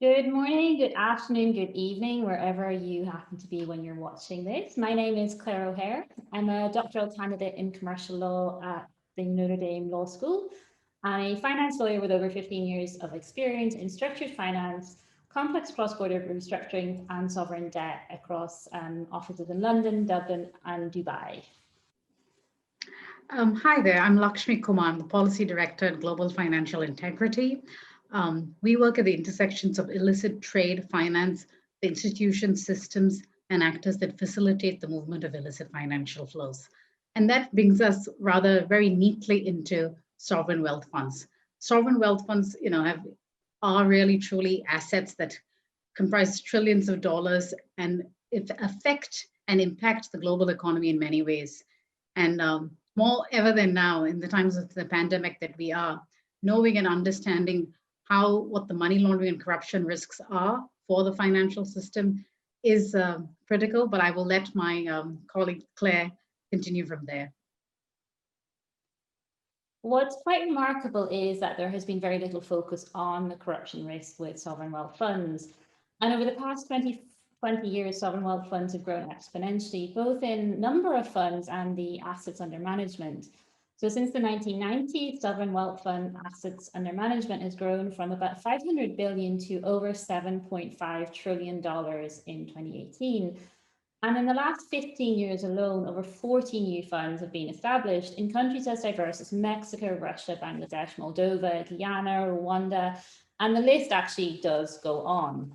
Good morning, good afternoon, good evening, wherever you happen to be when you're watching this. My name is Claire O'Hare. I'm a doctoral candidate in commercial law at the Notre Dame Law School and a finance lawyer with over 15 years of experience in structured finance, complex cross-border restructuring and sovereign debt across offices in London, Dublin and Dubai. Hi there, I'm Lakshmi Kumar, I'm the Policy Director at Global Financial Integrity. We work at the intersections of illicit trade, finance, the institutions, systems, and actors that facilitate the movement of illicit financial flows. And that brings us rather very neatly into sovereign wealth funds. Sovereign wealth funds, are really truly assets that comprise trillions of dollars and affect and impact the global economy in many ways. And more ever than now, in the times of the pandemic that we are, knowing and understanding what the money laundering and corruption risks are for the financial system is critical, but I will let my colleague Claire continue from there. What's quite remarkable is that there has been very little focus on the corruption risk with sovereign wealth funds. And over the past 20 years, sovereign wealth funds have grown exponentially, both in number of funds and the assets under management. So since the 1990s, sovereign wealth fund assets under management has grown from about 500 billion to over $7.5 trillion in 2018. And in the last 15 years alone, over 40 new funds have been established in countries as diverse as Mexico, Russia, Bangladesh, Moldova, Guyana, Rwanda, and the list actually does go on.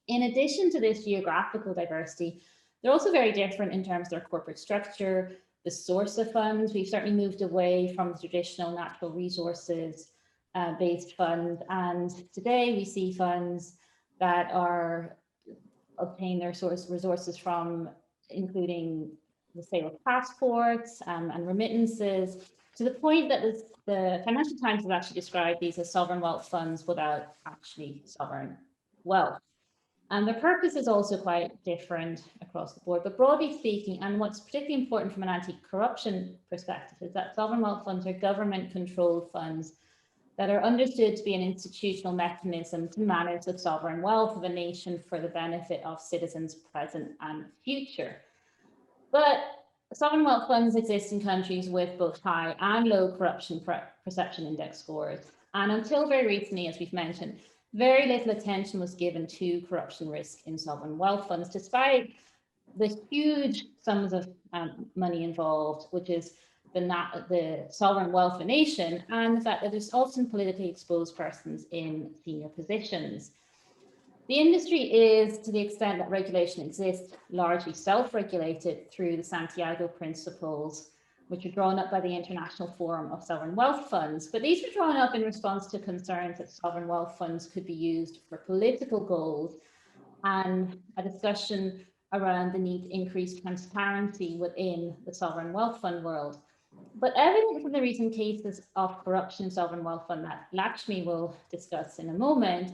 In addition to this geographical diversity, they're also very different in terms of their corporate structure, the source of funds. We've certainly moved away from the traditional natural resources based funds. And today we see funds that are obtain their resources from, including the sale of passports and remittances, to the point that the Financial Times has actually described these as sovereign wealth funds without actually sovereign wealth. And their purpose is also quite different across the board. But broadly speaking, and what's particularly important from an anti-corruption perspective, is that sovereign wealth funds are government-controlled funds that are understood to be an institutional mechanism to manage the sovereign wealth of a nation for the benefit of citizens present and future. But sovereign wealth funds exist in countries with both high and low corruption perception index scores. And until very recently, as we've mentioned, very little attention was given to corruption risk in sovereign wealth funds, despite the huge sums of money involved, which is the sovereign wealth of a nation, and the fact that there's often politically exposed persons in senior positions. The industry is, to the extent that regulation exists, largely self-regulated through the Santiago Principles, which were drawn up by the International Forum of Sovereign Wealth Funds. But these were drawn up in response to concerns that sovereign wealth funds could be used for political goals, and a discussion around the need to increase transparency within the sovereign wealth fund world. But evident from the recent cases of corruption in sovereign wealth fund that Lakshmi will discuss in a moment,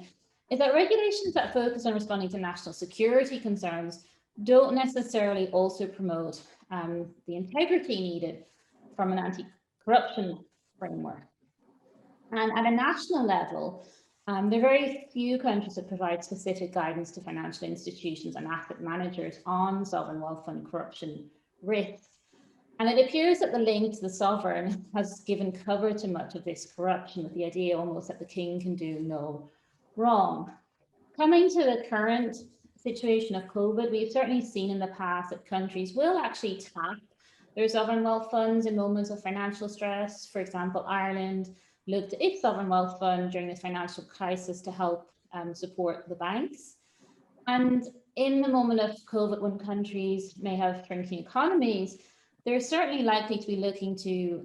is that regulations that focus on responding to national security concerns don't necessarily also promote the integrity needed from an anti-corruption framework. And at a national level, there are very few countries that provide specific guidance to financial institutions and asset managers on sovereign wealth fund corruption risks. And it appears that the link to the sovereign has given cover to much of this corruption, with the idea almost that the king can do no wrong. Coming to the current situation of COVID, we've certainly seen in the past that countries will actually tap their sovereign wealth funds in moments of financial stress. For example, Ireland looked at its sovereign wealth fund during the financial crisis to help support the banks. And in the moment of COVID, when countries may have shrinking economies, they're certainly likely to be looking to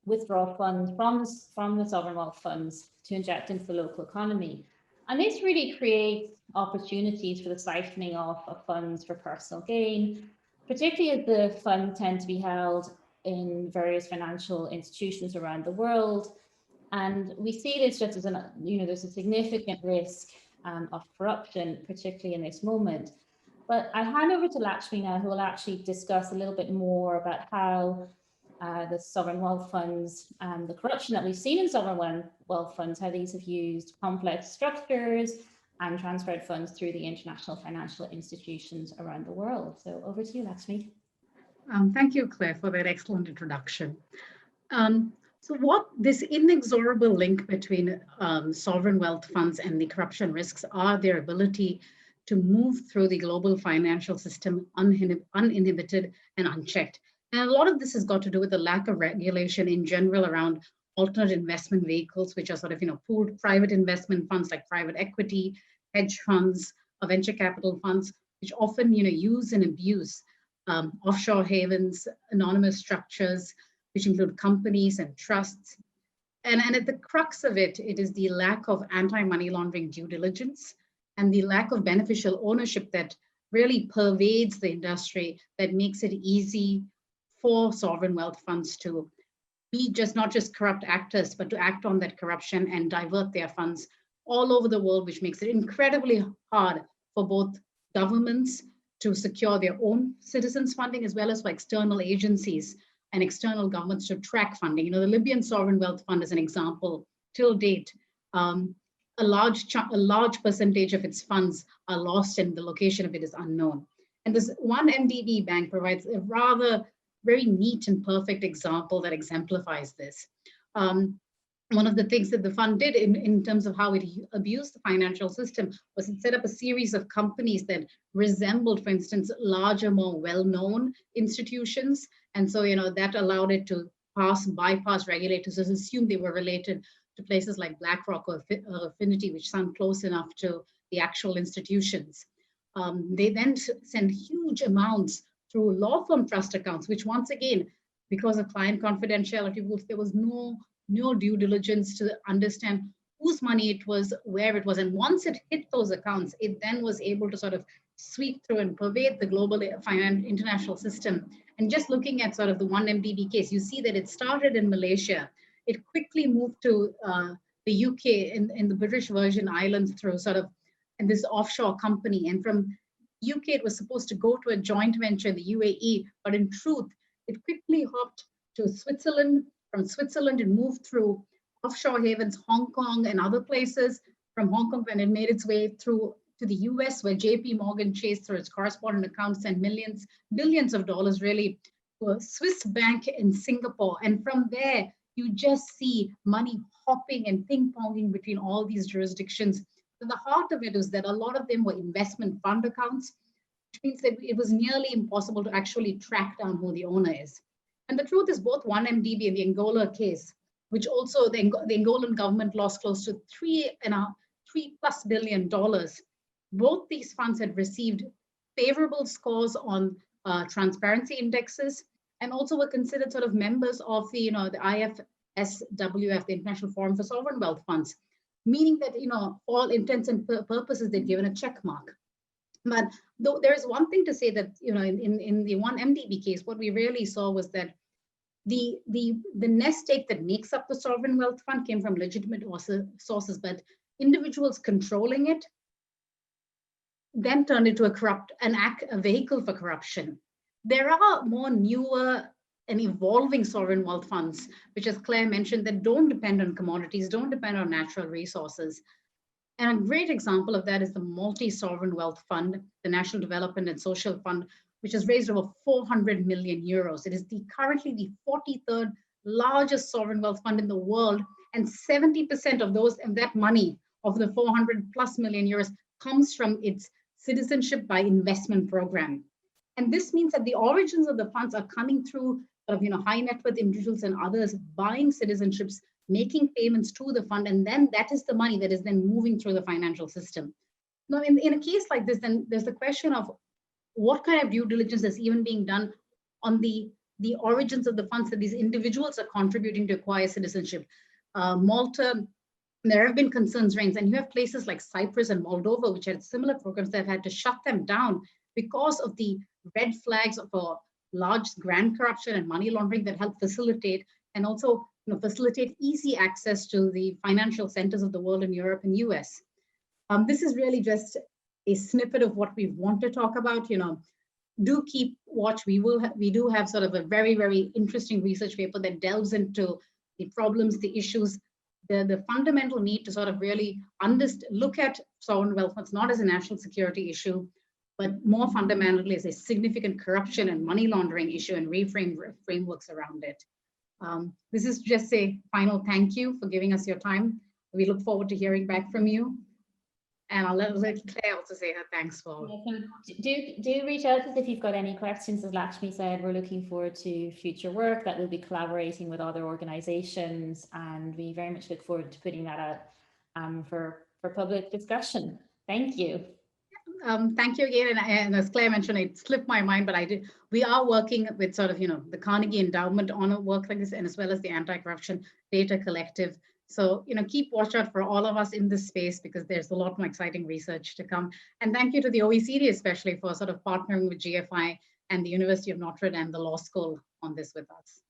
withdraw funds from the sovereign wealth funds to inject into the local economy. And this really creates opportunities for the siphoning off of funds for personal gain, particularly as the funds tend to be held in various financial institutions around the world. And we see this just as there's a significant risk of corruption, particularly in this moment. But I'll hand over to Lakshmi now, who will actually discuss a little bit more about how the sovereign wealth funds and the corruption that we've seen in sovereign wealth funds, how these have used complex structures and transferred funds through the international financial institutions around the world. So over to you, Lakshmi. Thank you, Claire, for that excellent introduction. So what this inexorable link between sovereign wealth funds and the corruption risks are their ability to move through the global financial system uninhibited and unchecked. And a lot of this has got to do with the lack of regulation in general around alternate investment vehicles, which are sort of, pooled private investment funds like private equity, hedge funds, or venture capital funds, which often, use and abuse offshore havens, anonymous structures, which include companies and trusts. And at the crux of it, it is the lack of anti-money laundering due diligence and the lack of beneficial ownership that really pervades the industry, that makes it easy for sovereign wealth funds to be not just corrupt actors, but to act on that corruption and divert their funds all over the world, which makes it incredibly hard for both governments to secure their own citizens' funding, as well as for external agencies and external governments to track funding. The Libyan Sovereign Wealth Fund is an example. Till date, a large percentage of its funds are lost and the location of it is unknown. And this one MDB bank provides a rather very neat and perfect example that exemplifies this. One of the things that the fund did in terms of how it abused the financial system was it set up a series of companies that resembled, for instance, larger, more well-known institutions. And so, that allowed it to bypass regulators, just assume they were related to places like BlackRock or Affinity, which sound close enough to the actual institutions. They then send huge amounts through law firm trust accounts, which once again, because of client confidentiality rules, there was no due diligence to understand whose money it was, where it was. And once it hit those accounts, it then was able to sort of sweep through and pervade the global international system. And just looking at sort of the one MDB case, you see that it started in Malaysia. It quickly moved to the UK in the British Virgin Islands through sort of this offshore company. And from UK, it was supposed to go to a joint venture in the UAE, but in truth, it quickly hopped to Switzerland. From Switzerland, it moved through offshore havens, Hong Kong and other places. From Hong Kong, then it made its way through to the US, where JP Morgan Chase, through its correspondent accounts, sent billions of dollars really to a Swiss bank in Singapore. And from there, you just see money hopping and ping-ponging between all these jurisdictions. So the heart of it is that a lot of them were investment fund accounts, which means that it was nearly impossible to actually track down who the owner is. And the truth is both 1MDB and the Angola case, which also the Angolan government lost close to $3+ billion. Both these funds had received favorable scores on transparency indexes and also were considered sort of members of the SWF, the International Forum for Sovereign Wealth Funds, meaning that, all intents and purposes, they're given a check mark. But though there is one thing to say that, in the 1MDB case, what we really saw was that the nest egg that makes up the sovereign wealth fund came from legitimate sources, but individuals controlling it then turned into a vehicle for corruption. There are more newer and evolving sovereign wealth funds, which, as Claire mentioned, that don't depend on commodities, don't depend on natural resources. And a great example of that is the Multi-Sovereign Wealth Fund, the National Development and Social Fund, which has raised over 400 million euros. It is currently the 43rd largest sovereign wealth fund in the world, and 70% of that money, of the 400+ million euros, comes from its citizenship by investment program. And this means that the origins of the funds are coming through high net worth individuals and others buying citizenships, making payments to the fund, and then that is the money that is then moving through the financial system. Now, in a case like this, then there's the question of what kind of due diligence is even being done on the origins of the funds that these individuals are contributing to acquire citizenship. Malta, there have been concerns raised, and you have places like Cyprus and Moldova, which had similar programs that have had to shut them down because of the red flags of large grand corruption and money laundering that help facilitate and also facilitate easy access to the financial centers of the world in Europe and US. This is really just a snippet of what we want to talk about. Do keep watch. We do have sort of a very, very interesting research paper that delves into the problems, the issues the fundamental need to sort of really look at sovereign wealth funds not as a national security issue, but more fundamentally as a significant corruption and money laundering issue, and reframe frameworks around it. This is just a final thank you for giving us your time. We look forward to hearing back from you. And I'll let Claire also say her thanks for. Yeah, so do reach out to us if you've got any questions. As Lakshmi said, we're looking forward to future work that we'll be collaborating with other organizations, and we very much look forward to putting that out for public discussion. Thank you. Thank you again. And as Claire mentioned, it slipped my mind, but we are working with sort of, the Carnegie Endowment on a work like this, and as well as the Anti-Corruption Data Collective. So, keep watch out for all of us in this space, because there's a lot more exciting research to come. And thank you to the OECD, especially for sort of partnering with GFI and the University of Notre and the law school on this with us.